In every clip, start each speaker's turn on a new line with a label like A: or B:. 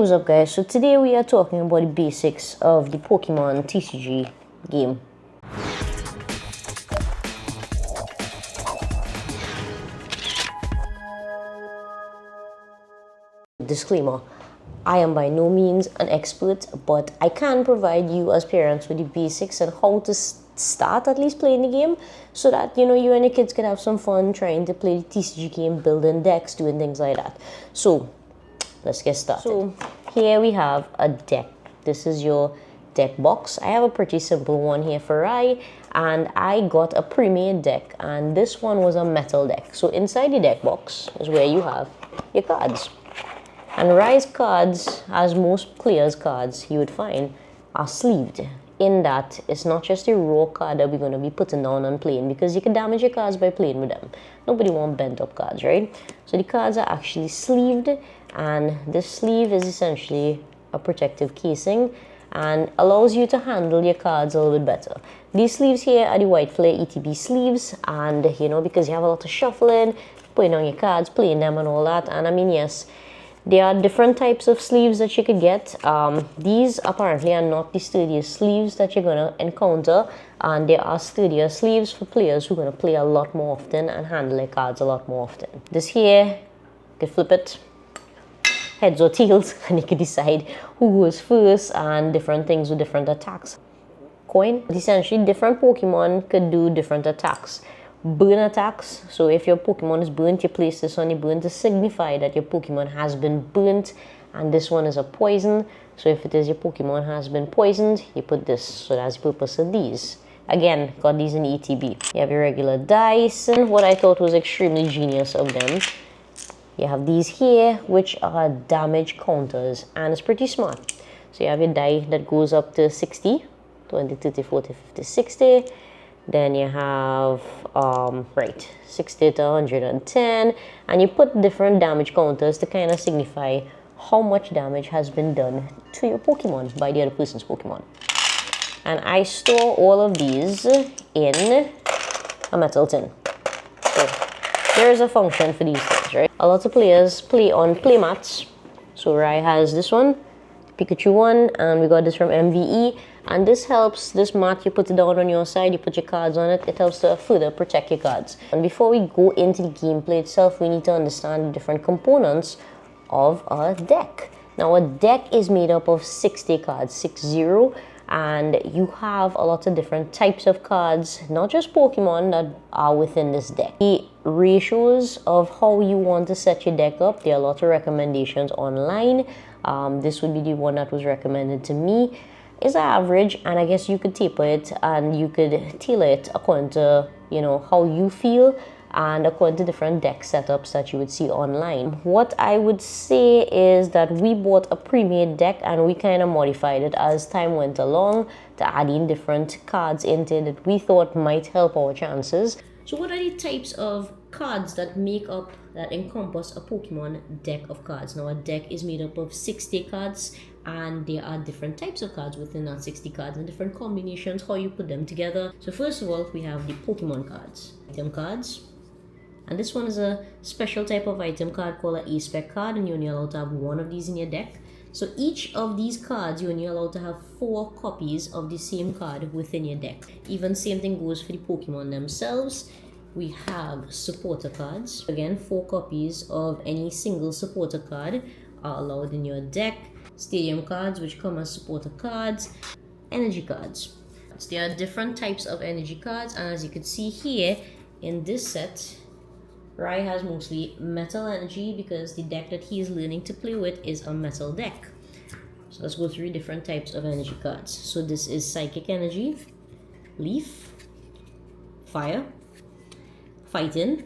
A: what's up guys, so today we are talking about the basics of the Pokemon TCG game. Disclaimer, I am by no means an expert, but I can provide you as parents with the basics and how to start at least playing the game so that you and your kids can have some fun trying to play the TCG game, building decks, doing things like that. So let's get started. So here we have a deck. This is your deck box. I have a pretty simple one here for Rai, and I got a pre-made deck, and this one was a metal deck. So inside the deck box is where you have your cards. And Rai's cards, as most players' cards you would find, are sleeved. In that, it's not just a raw card that we're going to be putting down and playing, because you can damage your cards by playing with them. Nobody wants bent up cards, right? So the cards are actually sleeved, and this sleeve is essentially a protective casing and allows you to handle your cards a little bit better. These sleeves here are the White Flare ETB sleeves, and because you have a lot of shuffling, putting on your cards, playing them and all that. And I mean, yes, there are different types of sleeves that you could get. These apparently are not the sturdiest sleeves that you're going to encounter, and there are sturdier sleeves for players who are going to play a lot more often and handle their cards a lot more often. This here, you can flip it heads or tails, and you can decide who goes first and different things with different attacks. Coin. Essentially, different Pokemon could do different attacks. Burn attacks. So if your Pokemon is burnt, you place this on the burn to signify that your Pokemon has been burnt. And this one is a poison. So if it is your Pokemon has been poisoned, you put this. So that's the purpose of these. Again, got these in ETB. You have your regular dice, and what I thought was extremely genius of them, you have these here, which are damage counters, and it's pretty smart. So you have your die that goes up to 60, 20, 30, 40, 50, 60. Then you have, 60 to 110. And you put different damage counters to kind of signify how much damage has been done to your Pokemon by the other person's Pokemon. And I store all of these in a metal tin. So there is a function for these things, right? A lot of players play on play mats. So Rai has this one, Pikachu one, and we got this from MVE. And this helps, this mat, you put it down on your side, you put your cards on it, it helps to further protect your cards. And before we go into the gameplay itself, we need to understand the different components of a deck. Now a deck is made up of 60 cards, 60, and you have a lot of different types of cards, not just Pokemon, that are within this deck. The ratios of how you want to set your deck up, there are a lot of recommendations online. This would be the one that was recommended to me. Is average, and I guess you could taper it and you could tailor it according to how you feel and according to different deck setups that you would see online. What I would say is that we bought a pre-made deck and we kind of modified it as time went along to add in different cards into it that we thought might help our chances. So what are the types of cards that encompass a Pokemon deck of cards? Now a deck is made up of 60 cards, and there are different types of cards within that 60 cards and different combinations, how you put them together. So first of all, we have the Pokemon cards, item cards. And this one is a special type of item card called an A-Spec card, and you're only allowed to have one of these in your deck. So each of these cards, you're only allowed to have 4 copies of the same card within your deck. Even same thing goes for the Pokemon themselves. We have supporter cards. Again, 4 copies of any single supporter card are allowed in your deck. Stadium cards, which come as supporter cards. Energy cards. There are different types of energy cards, and as you can see here in this set, Rai has mostly metal energy because the deck that he is learning to play with is a metal deck. So let's go through different types of energy cards. So this is Psychic Energy, Leaf, Fire, Fighting.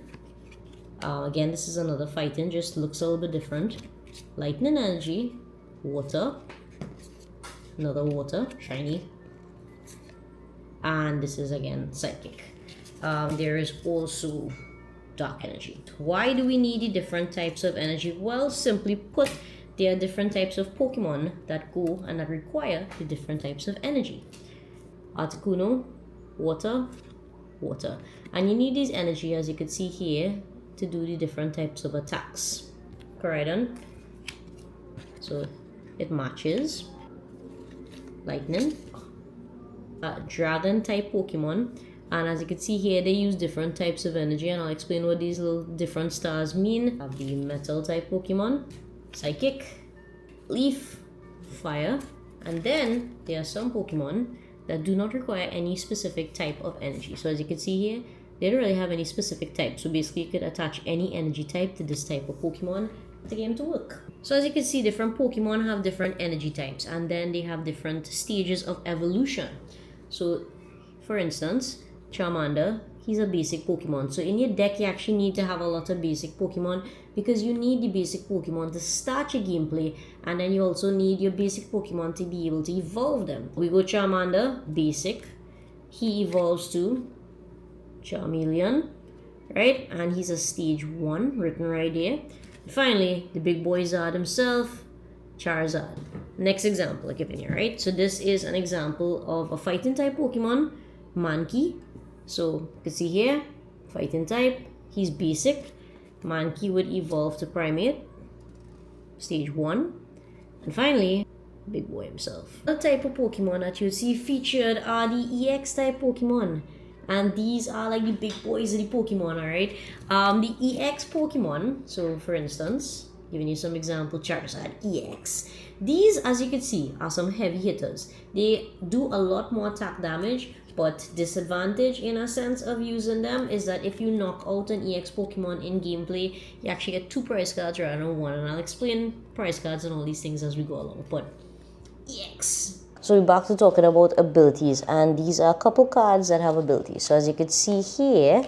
A: Again, this is another Fighting, just looks a little bit different. Lightning Energy, Water, another Water, Shiny, and this is again Psychic. There is also Dark Energy. Why do we need the different types of energy? Well, simply put, there are different types of Pokemon that go and that require the different types of energy. Articuno, Water, Water. And you need this energy, as you can see here, to do the different types of attacks. Correct? So it matches. Lightning, dragon type Pokemon, and as you can see here, they use different types of energy, and I'll explain what these little different stars mean. Have the metal type Pokemon, psychic, leaf, fire, and then there are some Pokemon that do not require any specific type of energy. So as you can see here, they don't really have any specific type. So basically you could attach any energy type to this type of Pokemon to get him to work. So as you can see, different Pokemon have different energy types, and then they have different stages of evolution. So for instance, Charmander, he's a basic Pokemon. So in your deck, you actually need to have a lot of basic Pokemon because you need the basic Pokemon to start your gameplay, and then you also need your basic Pokemon to be able to evolve them. We go Charmander, basic. He evolves to Charmeleon, right? And he's a stage 1, written right there. Finally, the big boy Zard himself, Charizard. Next example I'm giving you, right? So this is an example of a fighting type Pokemon, Mankey. So you can see here, fighting type, he's basic. Mankey would evolve to Primate, stage 1. And finally, big boy himself. The type of Pokemon that you see featured are the EX type Pokemon. And these are like the big boys of the Pokemon, alright? The EX Pokemon, so for instance, giving you some example, Charizard EX. These, as you can see, are some heavy hitters. They do a lot more attack damage, but disadvantage in a sense of using them is that if you knock out an EX Pokemon in gameplay, you actually get 2 prize cards rather than 1, and I'll explain prize cards and all these things as we go along. But EX. So we're back to talking about abilities, and these are a couple cards that have abilities. So as you can see here,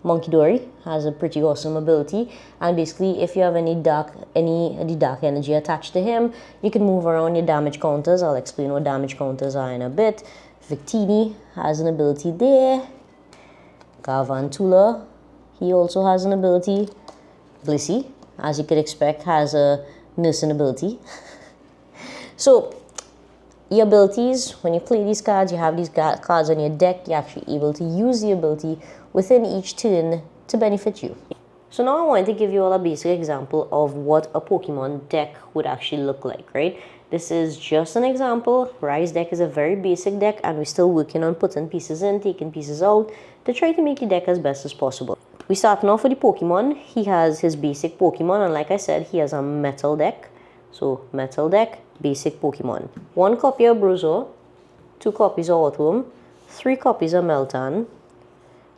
A: Monkey Dory has a pretty awesome ability, and basically if you have any dark energy attached to him, you can move around your damage counters. I'll explain what damage counters are in a bit. Victini has an ability there. Garvantula, he also has an ability. Blissey, as you could expect, has a nursing ability. So your abilities, when you play these cards, you have these cards on your deck, you're actually able to use the ability within each turn to benefit you. So now I want to give you all a basic example of what a Pokemon deck would actually look like, right? This is just an example. Rise deck is a very basic deck, and we're still working on putting pieces in, taking pieces out to try to make the deck as best as possible. We're starting off with the Pokemon. He has his basic Pokemon, and like I said, he has a metal deck. So metal deck, basic Pokemon. 1 copy of Bruiser, 2 copies of Orthworm, 3 copies of Meltan.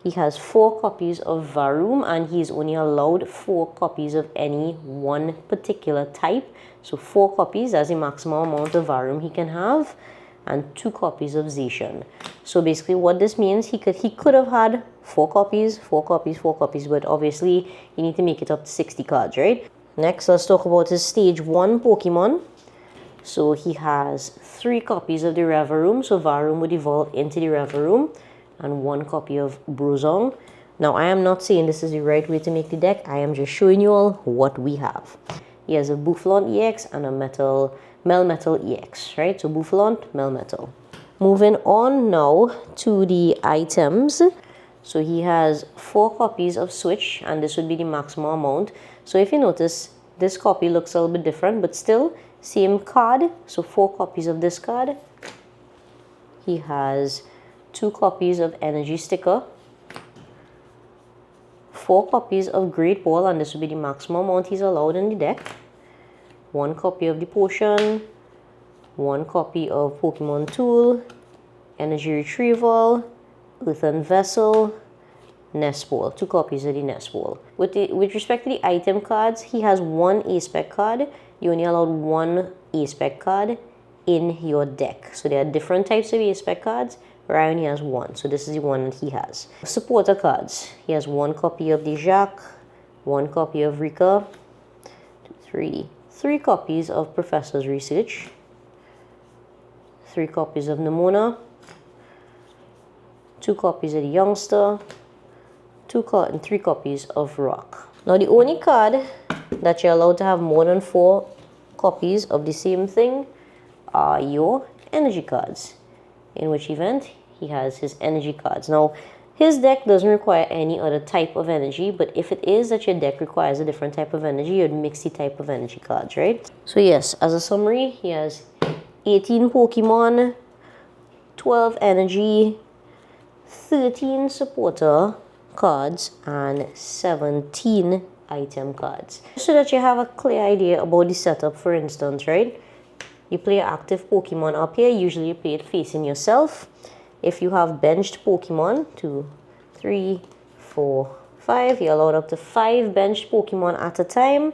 A: He has 4 copies of Varoom, and he's only allowed 4 copies of any one particular type. So 4 copies, that's the maximum amount of Varoom he can have, and 2 copies of Zacian. So basically what this means, he could have had 4 copies, but obviously you need to make it up to 60 cards, right? Next, let's talk about his stage 1 Pokemon. So he has 3 copies of the Reverum, so Varoom would evolve into the Reverum, and 1 copy of Bruzong. Now, I am not saying this is the right way to make the deck, I am just showing you all what we have. He has a Bouffalant EX and a Melmetal EX, right? So Bouffalant, Melmetal. Moving on now to the items. So he has 4 copies of Switch, and this would be the maximum amount. So if you notice, this copy looks a little bit different, but still same card. So 4 copies of this card. He has 2 copies of Energy Sticker, 4 copies of Great Ball, and this would be the maximum amount he's allowed in the deck. 1 copy of the Potion, 1 copy of Pokemon Tool, Energy Retrieval, Earthen Vessel, Nest Ball, 2 copies of the Nest Ball. With respect to the item cards, he has 1 A-Spec card. You only allowed 1 A-Spec card in your deck. So there are different types of A-Spec cards. Ryan, he has 1. So this is the one that he has. Supporter cards. He has 1 copy of the Jacques, 1 copy of Rika, 3 copies of Professor's Research, 3 copies of Nimona, 2 copies of the Youngster, 3 copies of Rock. Now the only card that you're allowed to have more than 4 copies of the same thing are your energy cards. In which event he has his energy cards. Now His deck doesn't require any other type of energy, but if it is that your deck requires a different type of energy, you'd mix the type of energy cards, right? So yes, as a summary, he has 18 Pokemon, 12 energy, 13 supporter cards, and 17 item cards. So that you have a clear idea about the setup, for instance, right? You play an active Pokemon up here. Usually you play it facing yourself. If you have benched Pokemon, 2, 3, 4, 5, you're allowed up to 5 benched Pokemon at a time.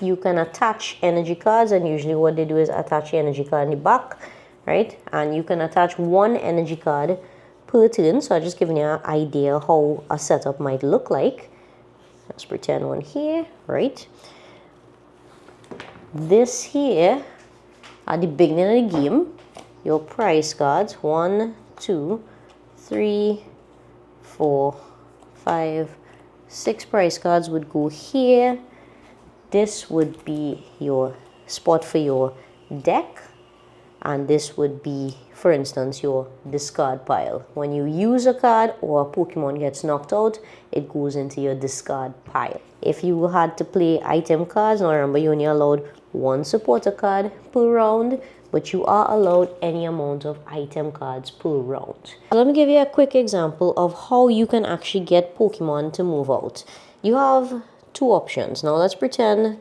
A: You can attach energy cards, and usually what they do is attach the energy card in the back, right? And you can attach 1 energy card per turn. So I'm just giving you an idea how a setup might look like. Let's pretend one here, right? This here, at the beginning of the game, your prize cards, 1, 2, 3, 4, 5, 6 prize cards would go here. This would be your spot for your deck, and this would be, for instance, your discard pile. When you use a card or a Pokemon gets knocked out, it goes into your discard pile. If you had to play item cards, now remember you only allowed 1 supporter card per round, but you are allowed any amount of item cards per round. Let me give you a quick example of how you can actually get Pokemon to move out. You have 2 options. Now let's pretend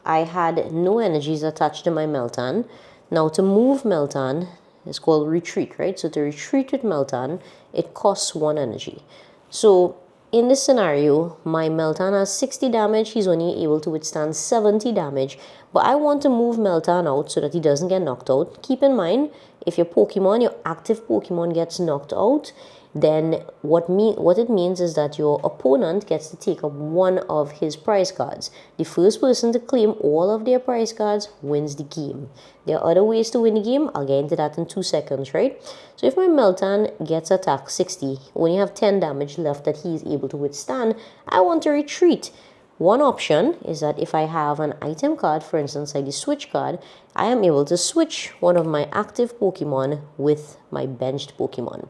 A: I had no energies attached to my Meltan. Now to move Meltan, it's called retreat, right? So to retreat with Meltan, it costs 1 energy. So in this scenario, my Meltan has 60 damage. He's only able to withstand 70 damage. But I want to move Meltan out so that he doesn't get knocked out. Keep in mind, if your Pokemon, your active Pokemon gets knocked out, then what it means is that your opponent gets to take up 1 of his prize cards. The first person to claim all of their prize cards wins the game. There are other ways to win the game. I'll get into that in 2 seconds, right? So if my Meltan gets attacked 60, only have 10 damage left that he is able to withstand, I want to retreat. One option is that if I have an item card, for instance, like the switch card, I am able to switch one of my active Pokemon with my benched Pokemon.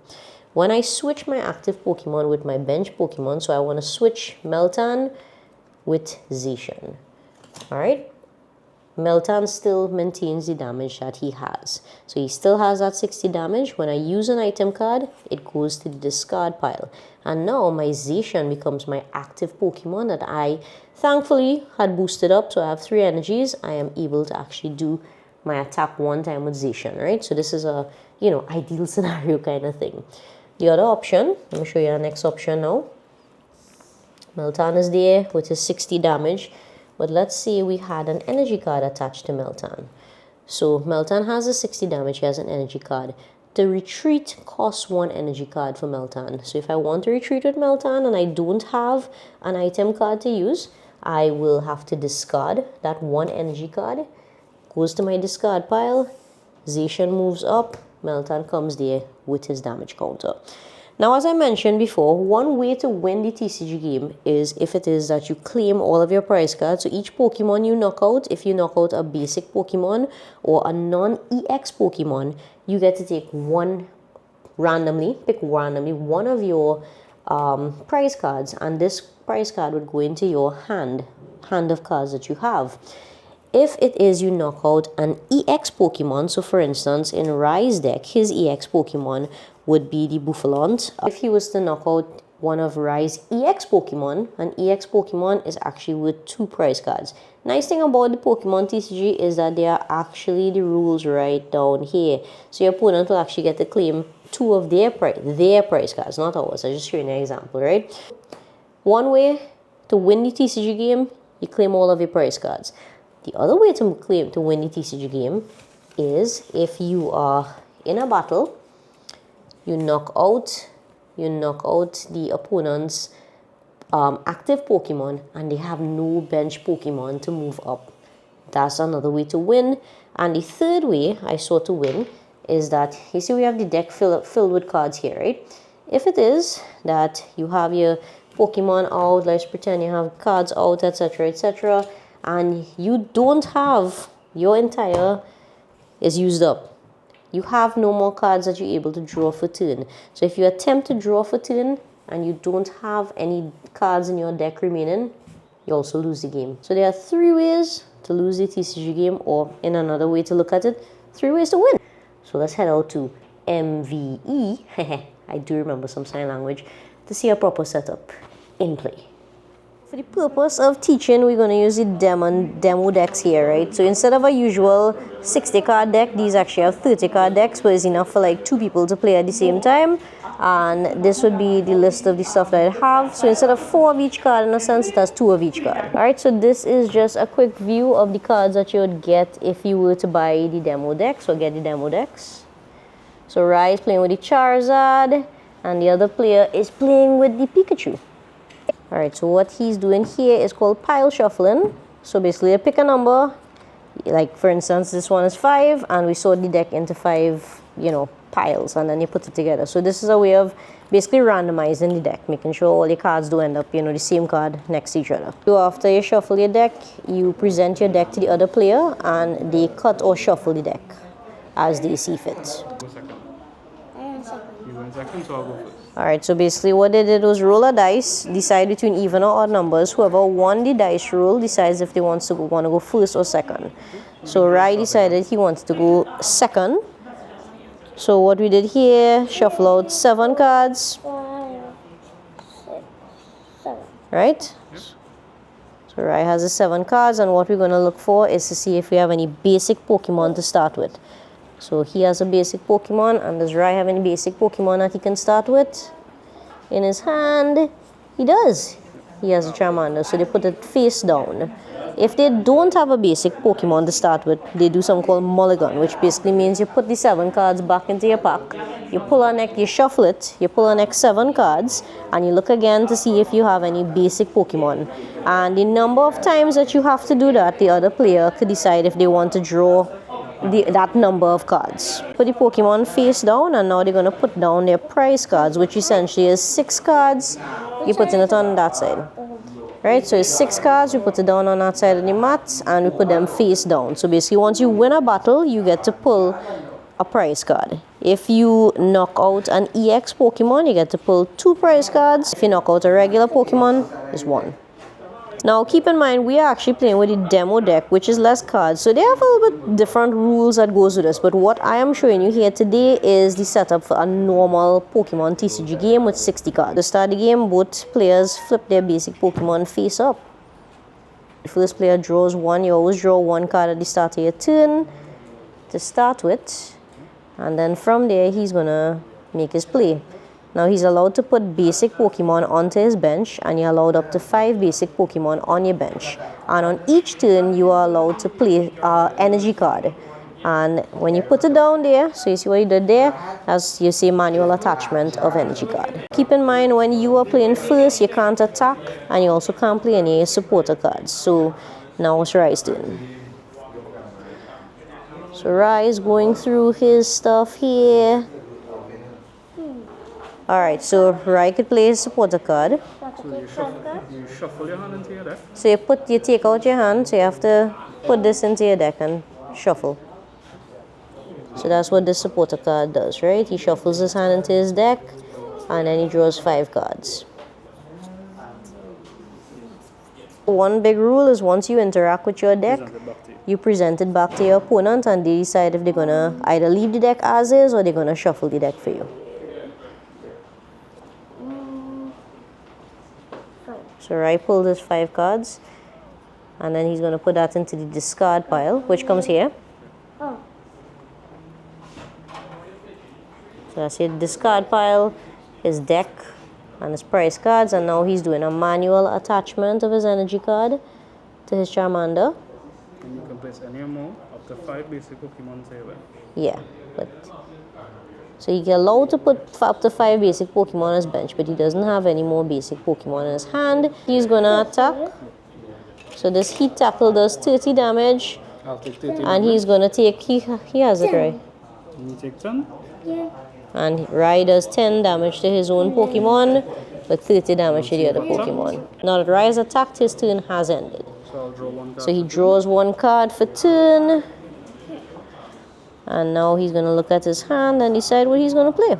A: When I switch my active Pokemon with my bench Pokemon, so I want to switch Meltan with Zacian. Alright? Meltan still maintains the damage that he has. So he still has that 60 damage. When I use an item card, it goes to the discard pile. And now my Zacian becomes my active Pokemon that I thankfully had boosted up. So I have 3 energies. I am able to actually do my attack 1 time with Zacian, right? So this is a, ideal scenario kind of thing. The other option, let me show you the next option now. Meltan is there with his 60 damage, but let's say we had an energy card attached to Meltan. So Meltan has a 60 damage, he has an energy card. To retreat costs 1 energy card for Meltan. So if I want to retreat with Meltan and I don't have an item card to use, I will have to discard that 1 energy card. Goes to my discard pile, Zacian moves up, Meltan comes there with his damage counter. Now, as I mentioned before, one way to win the TCG game is if it is that you claim all of your prize cards. So each Pokemon you knock out, if you knock out a basic Pokemon or a non-EX Pokemon, you get to take pick randomly one of your prize cards, and this prize card would go into your hand of cards that you have. If it is you knock out an EX Pokemon, so for instance, in Rai's deck, his EX Pokemon would be the Buffalant. If he was to knock out one of Rai's EX Pokemon, an EX Pokemon is actually worth 2 prize cards. Nice thing about the Pokemon TCG is that there are actually the rules right down here. So your opponent will actually get to claim 2 of their prize cards, not ours. I'm just showing you an example, right? One way to win the TCG game, you claim all of your prize cards. The other way to win the TCG game is if you are in a battle, you knock out the opponent's active Pokemon and they have no bench Pokemon to move up. That's another way to win. And the third way I saw to win is that, you see we have the deck filled with cards here, right? If it is that you have your Pokemon out, let's pretend you have cards out, etc., etc., and you don't have your entire is used up. you have no more cards that you're able to draw for turn. So if you attempt to draw for turn and you don't have any cards in your deck remaining, you also lose the game. So there are 3 ways to lose the TCG game, or in another way to look at it, 3 ways to win. So let's head out to MVE, I do remember some sign language, to see a proper setup in play. For the purpose of teaching, we're going to use the demo decks here, right? So instead of a usual 60 card deck, these actually have 30 card decks, but it's enough for like 2 people to play at the same time. And this would be the list of the stuff that I have. So instead of 4 of each card, in a sense, it has 2 of each card. Alright, so this is just a quick view of the cards that you would get if you were to buy the demo decks or get the demo decks. So Rai is playing with the Charizard, and the other player is playing with the Pikachu. Alright, so what he's doing here is called pile shuffling. So basically, you pick a number, like for instance, this one is 5, and we sort the deck into 5, piles, and then you put it together. So this is a way of basically randomizing the deck, making sure all your cards don't end up, the same card next to each other. So after you shuffle your deck, you present your deck to the other player, and they cut or shuffle the deck as they see fit. Alright, so basically what they did was roll a dice, decide between even or odd numbers. Whoever won the dice roll decides if they want to go first or second. So Rai decided he wanted to go second. So what we did here, shuffle out 7 cards.
B: 5, 6, 7.
A: Right? So Rai has the 7 cards, and what we're going to look for is to see if we have any basic Pokemon to start with. So he has a basic Pokemon, and does Rai have any basic Pokemon that he can start with? In his hand, he does. He has a Charmander, so they put it face down. If they don't have a basic Pokemon to start with, they do something called mulligan, which basically means you put the 7 cards back into your pack, you pull on neck, you shuffle it, you pull on next 7 cards, and you look again to see if you have any basic Pokemon. And the number of times that you have to do that, the other player could decide if they want to draw that number of cards. Put the Pokemon face down, and now they're going to put down their prize cards, which essentially is 6 cards. You're putting it on that side. Right, so it's 6 cards, we put it down on that side of the mat, and we put them face down. So basically, once you win a battle, you get to pull a prize card. If you knock out an EX Pokemon, you get to pull 2 prize cards. If you knock out a regular Pokemon, it's 1. Now, keep in mind, we are actually playing with the demo deck, which is less cards. So they have a little bit different rules that goes with this. But what I am showing you here today is the setup for a normal Pokemon TCG game with 60 cards. To start the game, both players flip their basic Pokemon face up. The first player draws 1. You always draw 1 card at the start of your turn to start with. And then from there, he's going to make his play. Now he's allowed to put basic Pokemon onto his bench, and you're allowed up to 5 basic Pokemon on your bench. And on each turn, you are allowed to play an energy card. And when you put it down there, so you see what you did there, as you see manual attachment of energy card. Keep in mind, when you are playing first, you can't attack, and you also can't play any supporter cards. So now it's Rai's turn. So Rai is going through his stuff here. Alright, so Rai could play his supporter card.
B: So you shuffle your hand into your deck?
A: So you take out your hand, so you have to put this into your deck and shuffle. So that's what the supporter card does, right? He shuffles his hand into his deck, and then he draws 5 cards. One big rule is once you interact with your deck, you present it back to your opponent, and they decide if they're going to either leave the deck as is or they're going to shuffle the deck for you. So Rai pulled his 5 cards, and then he's going to put that into the discard pile, which comes here.
B: Oh.
A: So that's your discard pile, his deck, and his prize cards, and now he's doing a manual attachment of his energy card to his Charmander.
B: And you can place any more up to 5 basic Pokemon anywhere.
A: Yeah, but so he can allow to put up to 5 basic Pokemon on his bench, but he doesn't have any more basic Pokemon in his hand. He's gonna attack. So this heat tackle does 30 damage.
B: I'll take 30
A: and he's gonna take, he has it right.
B: And you take 10?
C: Yeah.
A: And Rai does 10 damage to his own Pokemon, but 30 damage to the other Pokemon. Now that Rai has attacked, his turn has ended.
B: So I'll draw 1 card.
A: So he draws 1 card for turn. And now he's gonna look at his hand and decide what he's gonna play.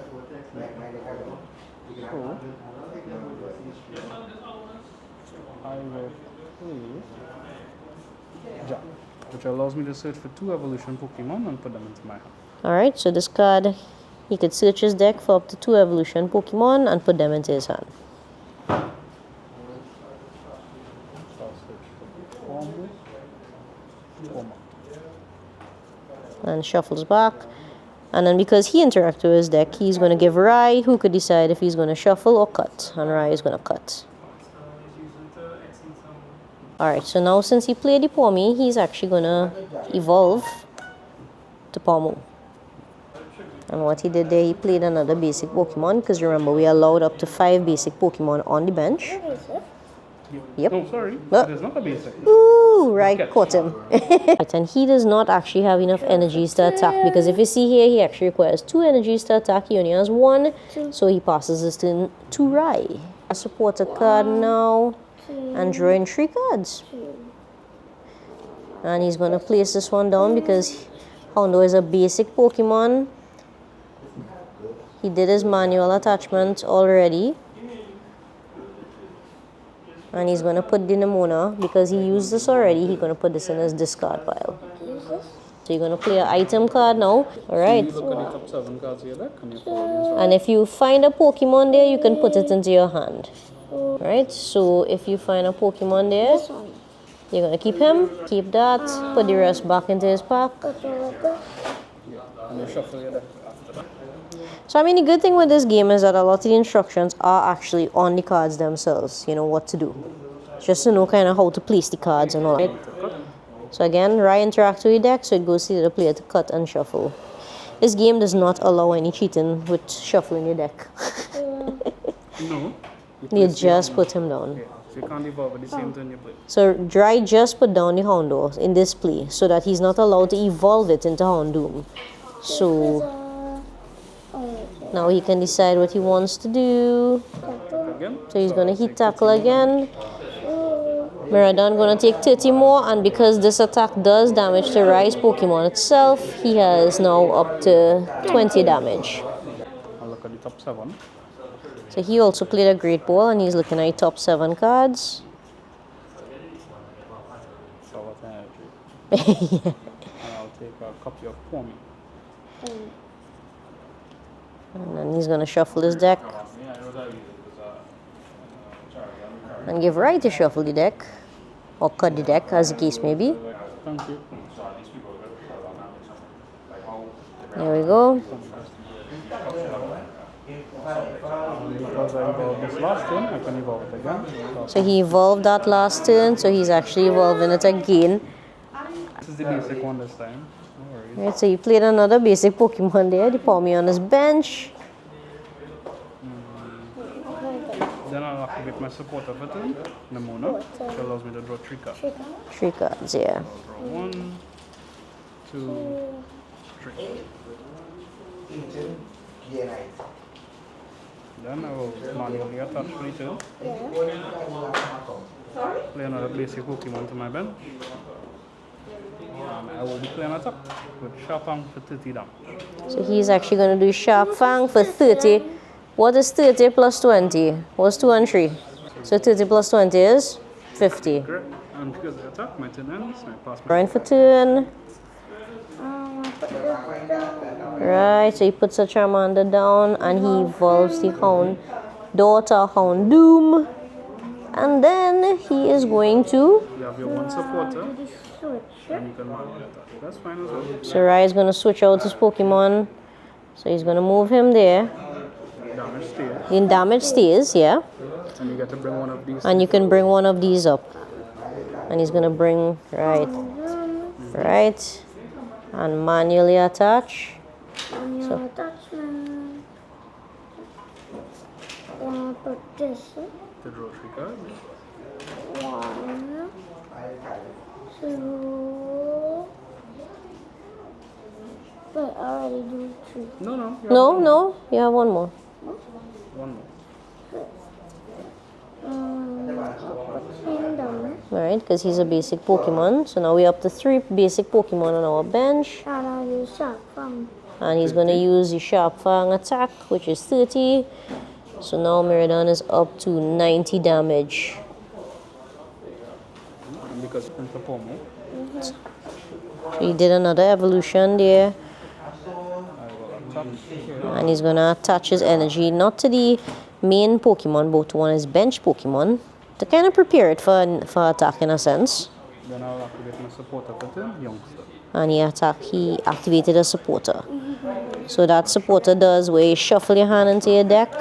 B: I will play Jack, which allows me to search for 2 evolution Pokemon and put them into my hand.
A: Alright, so this card, he could search his deck for up to 2 evolution Pokemon and put them into his hand.
B: So I'll search for Pokemon.
A: And shuffles back. And then because he interacted with his deck, he's going to give Rai, who could decide if he's going to shuffle or cut. And Rai is going to cut. Alright, so now since he played the Pawmi, he's actually going to evolve to Pawmu. And what he did there, he played another basic Pokemon, because remember, we allowed up to 5 basic Pokemon on the bench. Yep.
B: No, sorry, it is not a basic.
A: Ooh, right, caught him. Right, and he does not actually have enough energies to attack, because if you see here, he actually requires 2 energies to attack. He only has 1, so he passes his turn to Rai. I support a card now, and draw in 3 cards. And he's going to place this one down, because Hondo is a basic Pokemon. He did his manual attachment already. And he's going to put the Nemona, because he used this already, he's going to put this in his discard pile. So you're going to play an item card now. Alright.
B: So you look at the top 7 cards of your deck and you follow the instructions.
A: And if you find a Pokemon there, you can put it into your hand. Alright, so if you find a Pokemon there, you're going to keep him, keep that, put the rest back into his pack.
B: And you shuffle your deck after that.
A: So I mean, the good thing with this game is that a lot of the instructions are actually on the cards themselves, you know, what to do. Just to know kind of how to place the cards and all that. So again, Rai interacts with your deck, so it goes to the player to cut and shuffle. This game does not allow any cheating with shuffling your deck.
B: No.
A: You just put him down.
B: Yeah, so you can't evolve at the same turn you play.
A: So Rai just put down the Houndour in this play, so that he's not allowed to evolve it into Houndoom. So now he can decide what he wants to do.
B: Again.
A: So he's going to hit tackle again. Miraidon going to take 30 more, and because this attack does damage to Rai's Pokemon itself, he has now up to 20 damage.
B: I'll look at the top 7.
A: So he also played a Great Ball, and he's looking at top 7 cards.
B: So what energy. And I'll take a copy of Pawmi.
A: And then he's going to shuffle his deck. And give Rai to shuffle the deck. Or cut the deck, as the case may be.
B: Thank you.
A: There we go.
B: Because I evolved this last turn, I can evolve it again.
A: So he evolved that last turn, so he's actually evolving it again.
B: This is the basic one this time. No worries.
A: Right, so he played another basic Pokemon there, the Pawmi on his bench.
B: Then I'll activate my supporter button, Nemona, which allows me to draw 3 cards.
A: 3 cards, yeah.
B: Draw 1, 2, 3. Then I will manually attach for the turn. Play another basic Pokemon to my bench. And I will be playing attack with Sharpang for 30 damage.
A: So he's actually going to do Sharp Fang for 30. What is 30 plus 20? What's 2 and 3? So 30 plus 20 is 50.
B: Correct. And because I attack, my turn ends, I pass my
A: Round for turn. Right, so he puts a Charmander down and he evolves the Houndour to Houndoom. And then he is going to...
B: You have your 1 supporter, and you can manually attack. That's fine as well.
A: So Rai is going to switch out his Pokemon. So he's going to move him there.
B: Damage stays.
A: In damage stays, yeah.
B: And you get to bring one of these.
A: And you can bring one of these up. And he's going to bring... Right. Right. And manually attach.
C: Manual attachment. Put this
B: To draw 3 cards.
C: 1, 2. Wait, I already do 3.
B: No.
A: No, you have one more.
B: 1 more.
C: Put him down.
A: Alright, because he's a basic Pokemon. So now we're up to 3 basic Pokemon on our bench.
C: And I'll use Sharp Fang. Fang.
A: And he's going to use the Sharp Fang attack, which is 30. So now Miraidon is up to 90 damage.
B: And because it's a pomo,
A: So he did another evolution there.
B: I will attack here.
A: And he's going to attach his energy not to the main Pokemon, but to one of his bench Pokemon to kind of prepare it for attack in a sense.
B: Then I'll activate my supporter for turn, youngster.
A: And he activated a supporter. So that supporter does where you shuffle your hand into your deck,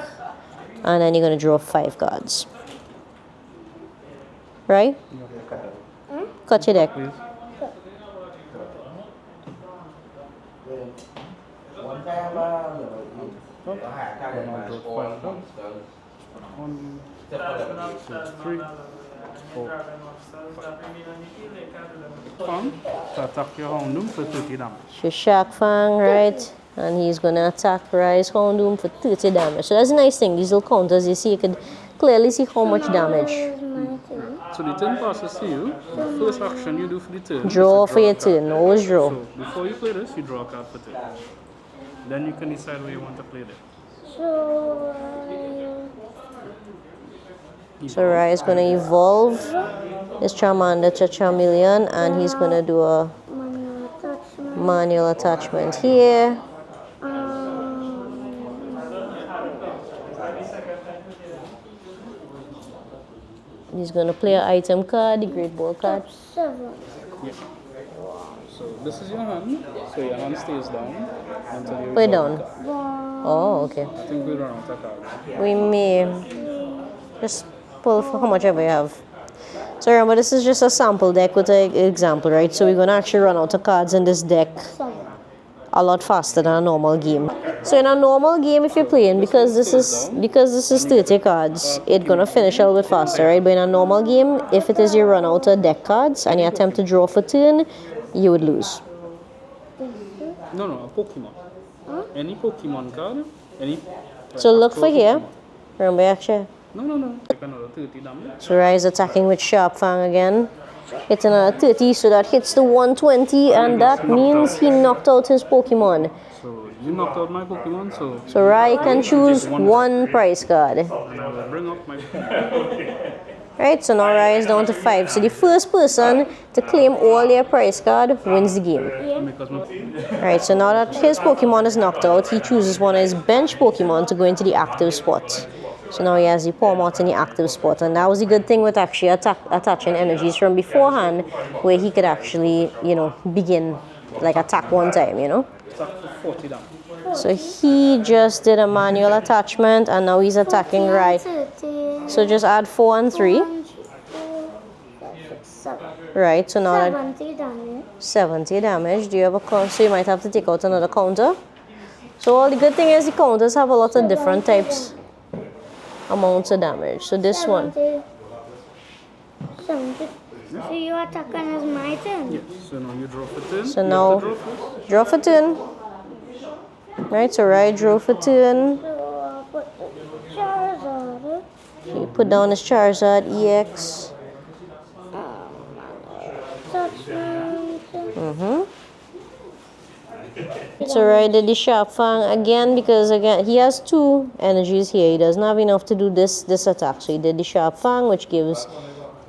A: and then you're going to draw 5 cards. Right?
B: You have to cut that.
A: Cut your deck.
B: Please. Then I'll draw 5 cards. 1, 2, 3, 4. Fang to attack your Houndoom for 30 damage.
A: So Shark Fang, right? And he's going to attack Rise Houndoom for 30 damage. So that's a nice thing. These little counters, you see, you could clearly see how much damage.
B: So the turn passes to you. The first action you do for the turn.
A: Draw
B: is to
A: for your
B: a card.
A: turn. Always draw.
B: So before you play this, you draw a card for turn. Then you can decide where you want to play it.
A: So Rise is going to evolve his Charmander to Charmeleon, and he's going to do a manual attachment here. He's going to play an item card, the Great Ball card.
C: 7.
B: Yeah. So this is your hand. So your hand stays down until you
A: Put it
B: resolve
A: down.
B: the card.
A: Oh, okay.
B: I think we'll run out of cards.
A: We may just pull for how much ever you have. So remember, this is just a sample deck with an example, right? So we're going to actually run out of cards in this deck a lot faster than a normal game. So in a normal game, if you're playing, because this is 30 cards, it's gonna finish a little bit faster, right? But in a normal game, if it is you run out of deck cards and you attempt to draw for turn, you would lose.
B: No, a Pokemon. Any Pokemon card. Any.
A: So look
B: actual
A: for here.
B: Pokemon.
A: Remember, actually.
B: No. Take another 30 damage.
A: So Rise attacking with Sharp Fang again. Hitting a 30, so that hits the 120, and that means he knocked out his Pokemon.
B: So you knocked out my Pokemon,
A: So Rai can choose one prize card.
B: and I will bring up my Pokemon.
A: Right, so now Rai is down to 5. So the first person to claim all their prize card wins the game.
B: Because my
A: Right, so now that his Pokemon is knocked out, he chooses one of his bench Pokemon to go into the active spot. So now he has the Pawmot in the active spot, and that was the good thing with actually attaching energies from beforehand, where he could actually, begin, like attack one time,
B: attack for 40 damage.
A: So he just did a manual attachment, and now he's attacking right. So just add 4 and 3.
C: 7.
A: Right, so now that
C: 70 damage.
A: 70 damage. Do you have a counter? So you might have to take out another counter. So all the good thing is the counters have a lot of different types, amounts of damage. So this one.
C: 70. So you attack and it's my turn.
B: Yes, so now you draw for turn.
A: So
B: You
A: now
B: have to draw first.
A: draw for turn. Right, so right draw for turn.
C: So I'll put the Charizard.
A: You put down his Charizard EX.
C: Attachment.
A: So right did the Sharp Fang again, because again he has 2 energies here. He doesn't have enough to do this attack. So he did the Sharp Fang, which gives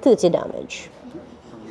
A: 30 damage.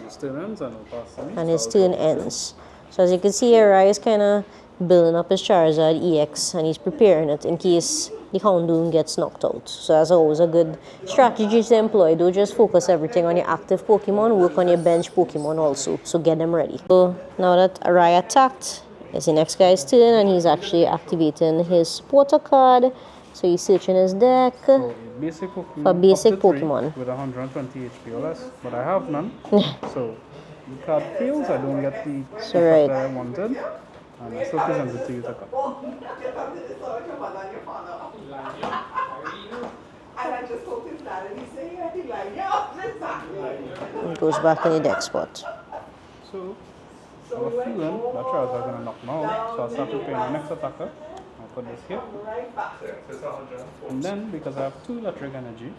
B: His turn ends and I'll pass to me.
A: And his turn ends. So as you can see here, Rai is kind of building up his Charizard EX, and he's preparing it in case the Houndoom gets knocked out. So that's always a good strategy to employ. Don't just focus everything on your active Pokemon, work on your bench Pokemon also. So get them ready. So now that Rai attacked, it's the next guy's turn, and he's actually activating his supporter card. So he's searching his deck.
B: So basic Pokemon,
A: For basic
B: up to 3
A: Pokemon.
B: with 120 HP or less, but I have none. So the card fails, I don't get the
A: So
B: effect
A: right.
B: that I wanted, and I still present it to you to come.
A: It goes back in the deck spot.
B: So I have a feeling that Charizard are going to knock me out, so I'll start preparing my next attacker. I'll put this here. And then, because I have 2 electric energy,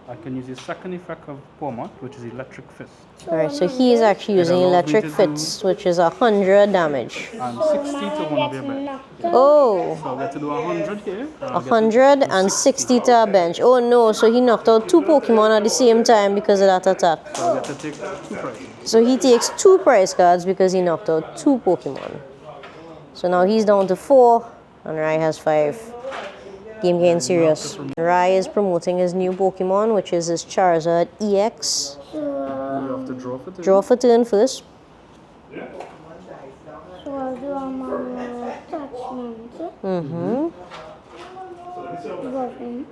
B: I can use the second effect of Pomot, which is Electric Fist.
A: Alright, so he is actually using
B: allows me
A: electric
B: to do-
A: fits, which is 100 damage.
B: And 60 to one of your bench.
A: Oh,
B: So I'll get to do 100 here. And I'll get to
A: 100
B: do
A: and 60 to a bench. Oh no, so he knocked out 2 Pokemon at the same time because of that attack.
B: So I'll get to take 2 prizes.
A: So he takes 2 prize cards because he knocked out 2 Pokemon. So now he's down to 4 and Rai has 5. Game getting serious. Rai is promoting his new Pokemon, which is his Charizard EX.
B: You have to draw for 2.
A: Draw for turn first.
C: So I'll do a manual attachment. Evolving.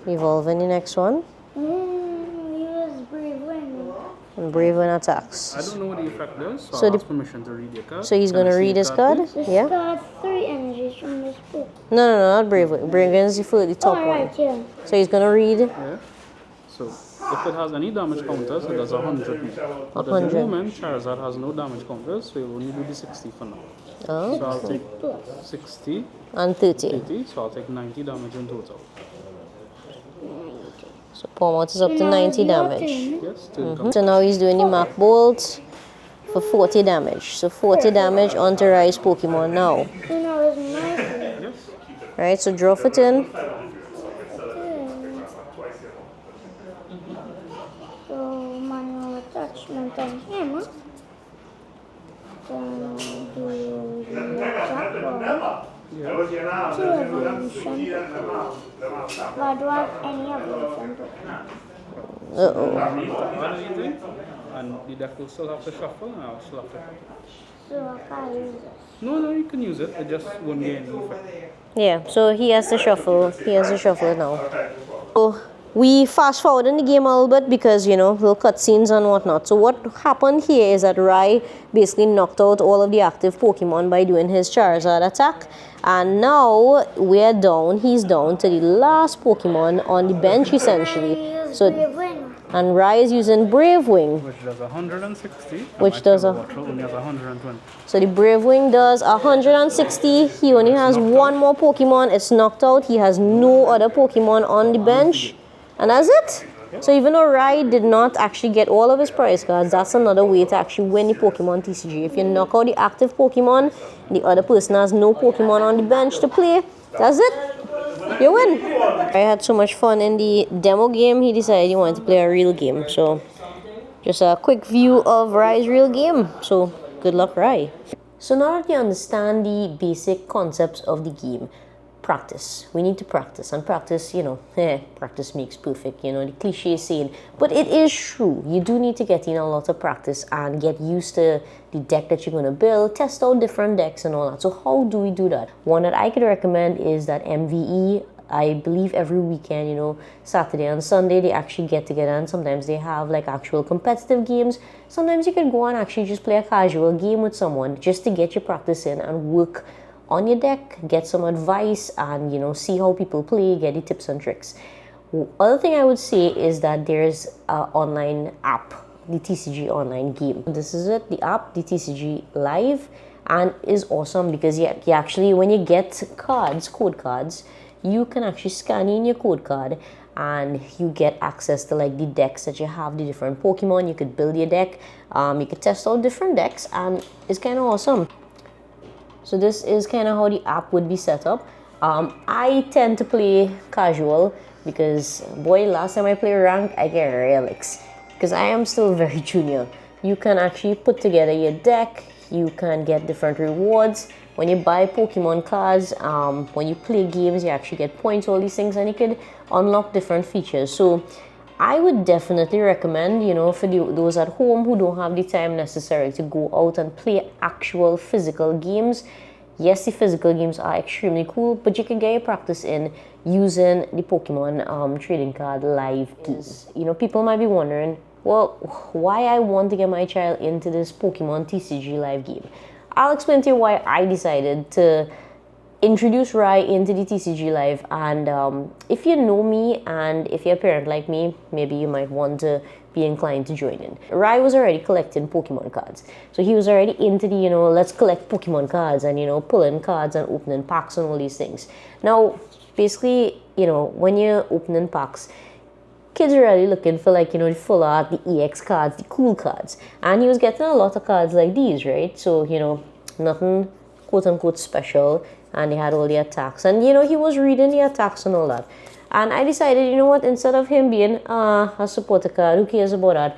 A: Evolving the next one.
C: Use Brave Wind.
A: And Brave Wind attacks.
B: I don't know what the effect does, so
A: So
B: I'll
A: the-
B: ask permission to read your card.
A: So he's
B: Can I
A: gonna
B: see
A: read
B: your
A: his card?
B: please?
A: Yeah?
C: Discard 3 energies from this book.
A: No, not Brave Wind. Brave Wind is the top one.
C: Alright, yeah.
A: So he's gonna read
B: Yeah. So if it has any damage counters, it does 100 more. But at the
A: 100.
B: moment, Charizard has no damage counters, so you'll only do the 60 for now.
A: Oh,
B: So I'll take 60,
A: and 30.
B: 80, so I'll take 90 damage in total.
A: So Palmot is up to 90 damage.
B: Yes, turn
A: So now he's doing the Mach Bolt for 40 damage. So 40 damage onto Rai's Pokemon now.
C: So now it's my turn.
B: Yes.
A: Right, so draw for turn.
C: So manual attachment on him. Then do the attack roll. 2 evolution. But I don't have any evolution.
A: Uh-oh.
B: Add anything, and the deck will still have to shuffle, and I'll still have to shuffle.
C: So I can't use it.
B: No, you can use it, it just won't gain any effect.
A: Yeah, so he has to shuffle. He has to shuffle it now. So we fast forward in the game a little bit because, you know, little cutscenes and whatnot. So what happened here is that Rai basically knocked out all of the active Pokemon by doing his Charizard attack. And now we're down, he's down to the last Pokemon on the bench essentially.
C: Brave
A: So,
C: Wind.
A: and Rai is using Brave Wing.
B: Which does 160.
A: Which
B: and
A: does
B: my
A: a-
B: Water only has 120.
A: So the Brave Wing does 160. He only has one more Pokemon. It's knocked out. He has no other Pokemon on the bench. And that's it. So even though Rai did not actually get all of his prize cards, that's another way to actually win the Pokemon TCG. If you knock out the active Pokemon, the other person has no Pokemon on the bench to play, that's it. You win. I had so much fun in the demo game, he decided he wanted to play a real game. So just a quick view of Rai's real game. So good luck, Rai. So now that you understand the basic concepts of the game, practice. We need to practice, and practice, you know, practice makes perfect, you know, the cliche saying, but it is true. You do need to get in a lot of practice and get used to the deck that you're going to build, test out different decks and all that. So how do we do that? One that I could recommend is that MVE. I believe every weekend, you know, Saturday and Sunday, they actually get together, and sometimes they have like actual competitive games. Sometimes you could go and actually just play a casual game with someone just to get your practice in and work on your deck, get some advice, and, you know, see how people play, get the tips and tricks. Other thing I would say is that there's an online app, the TCG online game. This is it, the app, the TCG Live, and is awesome because you actually, when you get cards, code cards, you can actually scan in your code card and you get access to like the decks that you have, the different Pokemon. You could build your deck, you could test out different decks, and it's kind of awesome. So this is kind of how the app would be set up. I tend to play casual because, boy, last time I played ranked, I get relics because I am still very junior. You can actually put together your deck. You can get different rewards. When you buy Pokemon cards, when you play games, you actually get points, all these things, and you could unlock different features. So I would definitely recommend, you know, for those at home who don't have the time necessary to go out and play actual physical games. Yes, the physical games are extremely cool, but you can get your practice in using the Pokemon trading card live games. You know, people might be wondering, well, why I want to get my child into this Pokemon TCG live game. I'll explain to you why I decided to introduce Rai into the TCG Live. And if you know me and if you're a parent like me, maybe you might want to be inclined to join in. Rai was already collecting Pokemon cards. So he was already into the, you know, let's collect Pokemon cards and, you know, pulling cards and opening packs and all these things. Now, basically, you know, when you're opening packs, kids are really looking for, like, you know, the full art, the EX cards, the cool cards. And he was getting a lot of cards like these, right? So, you know, nothing quote unquote special. And they had all the attacks. And, you know, he was reading the attacks and all that. And I decided, you know what, instead of him being a supporter card, who cares about that?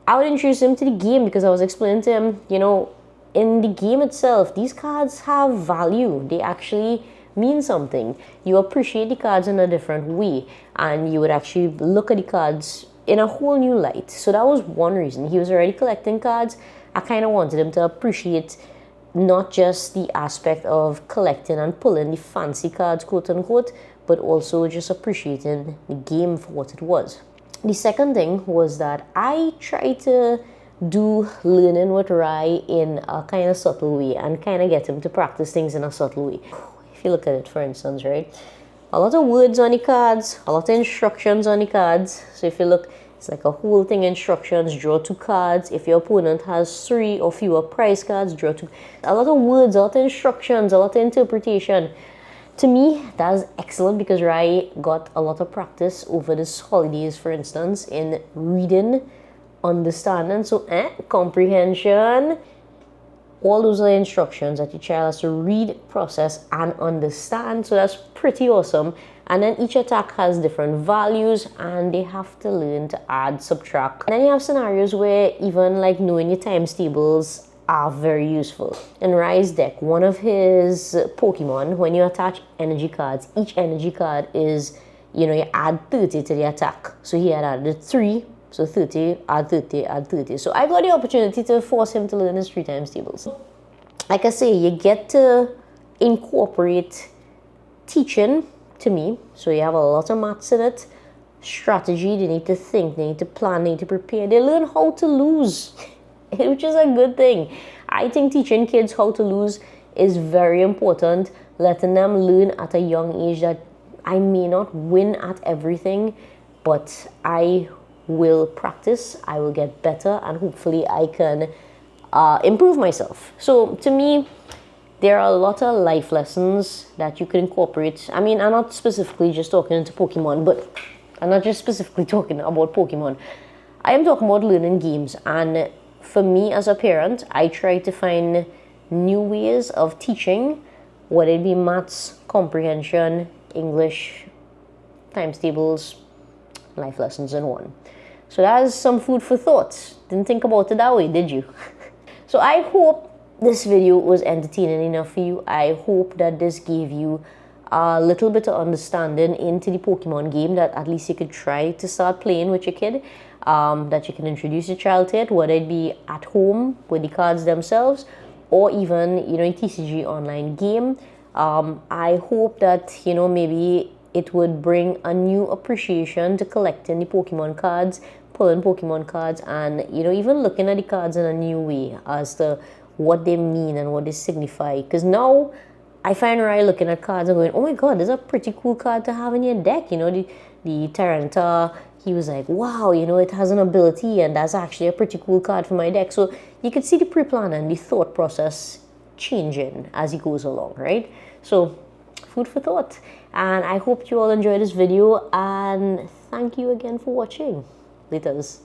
A: I would introduce him to the game, because I was explaining to him, you know, in the game itself, these cards have value. They actually mean something. You appreciate the cards in a different way, and you would actually look at the cards in a whole new light. So that was one reason. He was already collecting cards. I kind of wanted him to appreciate not just the aspect of collecting and pulling the fancy cards, quote unquote, but also just appreciating the game for what it was. The second thing was that I tried to do learning with Rai in a kind of subtle way and kind of get him to practice things in a subtle way. If you look at it, for instance, right? A lot of words on the cards, a lot of instructions on the cards. So if you look, it's like a whole thing, instructions, draw 2 cards. If your opponent has 3 or fewer prize cards, draw 2. A lot of words, a lot of instructions, a lot of interpretation. To me, that's excellent, because Rai got a lot of practice over this holidays, for instance, in reading, understanding. So, comprehension. All those are instructions that your child has to read, process, and understand. So that's pretty awesome. And then each attack has different values, and they have to learn to add, subtract. And then you have scenarios where even like knowing your times tables are very useful. In Rai's deck, one of his Pokemon, when you attach energy cards, each energy card is, you know, you add 30 to the attack. So he had added 3, so 30, add 30, add 30. So I got the opportunity to force him to learn his 3 times tables. Like I say, you get to incorporate teaching to me. So you have a lot of maths in it, strategy, they need to think, they need to plan, they need to prepare. They learn how to lose. Which is a good thing. I think teaching kids how to lose is very important, letting them learn at a young age that I may not win at everything, but I will practice, I will get better, and hopefully I can improve myself. So to me, there are a lot of life lessons that you can incorporate. I mean, I'm not specifically just talking into Pokemon, but I'm not just specifically talking about Pokemon. I am talking about learning games, and for me as a parent, I try to find new ways of teaching, whether it be maths, comprehension, English, times tables, life lessons in one. So that is some food for thought. Didn't think about it that way, did you? So I hope this video was entertaining enough for you. I hope that this gave you a little bit of understanding into the Pokemon game, that at least you could try to start playing with your kid. That you can introduce your child to it, whether it be at home with the cards themselves, or even, you know, a TCG online game. I hope that, you know, maybe it would bring a new appreciation to collecting the Pokemon cards, pulling Pokemon cards, and, you know, even looking at the cards in a new way as to what they mean and what they signify. Because now I find Rai looking at cards and going, oh my god, this is a pretty cool card to have in your deck. You know, the Tyranitar, he was like, wow, you know, it has an ability, and that's actually a pretty cool card for my deck. So you could see the pre-plan and the thought process changing as he goes along, right? So food for thought. And I hope you all enjoyed this video, and thank you again for watching. Laters.